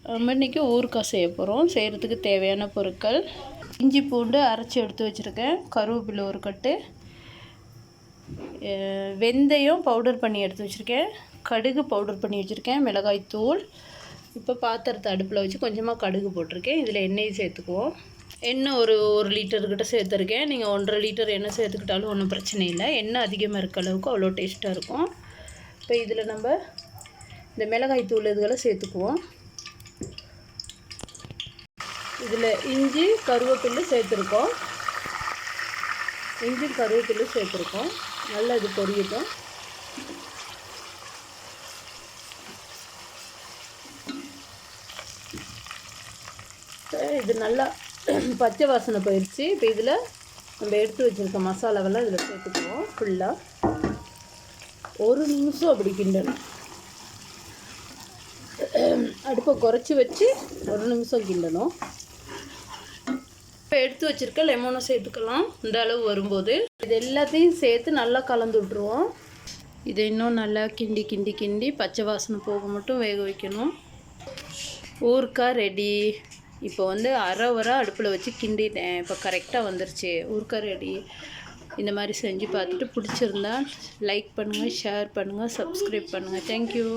நம்ம இன்றைக்கி ஊறுகாய் செய்ய போகிறோம். செய்கிறதுக்கு தேவையான பொருட்கள்: இஞ்சி பூண்டு அரைச்சி எடுத்து வச்சுருக்கேன், கருவேப்பிலை ஒரு கட்டு, வெந்தயம் பவுடர் பண்ணி எடுத்து வச்சுருக்கேன், கடுகு பவுடர் பண்ணி வச்சுருக்கேன், மிளகாய் தூள். இப்போ பாத்திரத்தை அடுப்பில் வச்சு கொஞ்சமாக கடுகு போட்டிருக்கேன். இதில் எண்ணெய் சேர்த்துக்குவோம். எண்ணெய் ஒரு லிட்டருக்கிட்ட சேர்த்துருக்கேன். நீங்கள் 1.5 லிட்டர் எண்ணெய் சேர்த்துக்கிட்டாலும் ஒன்றும் பிரச்சனை இல்லை. எண்ணெய் அதிகமாக இருக்க அளவுக்கு அவ்வளோ டேஸ்ட்டாக இருக்கும். இப்போ இதில் நம்ம இந்த மிளகாய் தூள் இதுகளை சேர்த்துக்குவோம். இதில் இஞ்சி கருவேப்பிலை சேர்த்துருக்கோம். நல்லா இது பொரியட்டும். இது நல்லா பச்சை வாசனை போயிடுச்சு. இப்போ இதில் நம்ம எடுத்து வச்சுருக்க மசாலாவெல்லாம் இதில் சேர்த்துக்குவோம். ஃபுல்லாக 1 நிமிஷம் அப்படி கிண்டணும். அடுப்பை குறைச்சி வச்சு 1 நிமிஷம் கிண்டணும். இப்போ எடுத்து வச்சுருக்க லெமனை சேர்த்துக்கலாம். இந்த அளவு வரும்போது இது எல்லாத்தையும் சேர்த்து நல்லா கலந்து விட்ருவோம். இதை இன்னும் நல்லா கிண்டி பச்சை வாசனை போக மட்டும் வேக வைக்கணும். ஊறுகாய் ரெடி. இப்போ அரை அடுப்பில் வச்சு கிண்டிட்டேன். இப்போ கரெக்டாக வந்துருச்சு. ஊறுகாய் ரெடி. இந்த மாதிரி செஞ்சு பார்த்துட்டு பிடிச்சிருந்தா லைக் பண்ணுங்கள், ஷேர் பண்ணுங்கள், சப்ஸ்கிரைப் பண்ணுங்கள். தேங்க்யூ.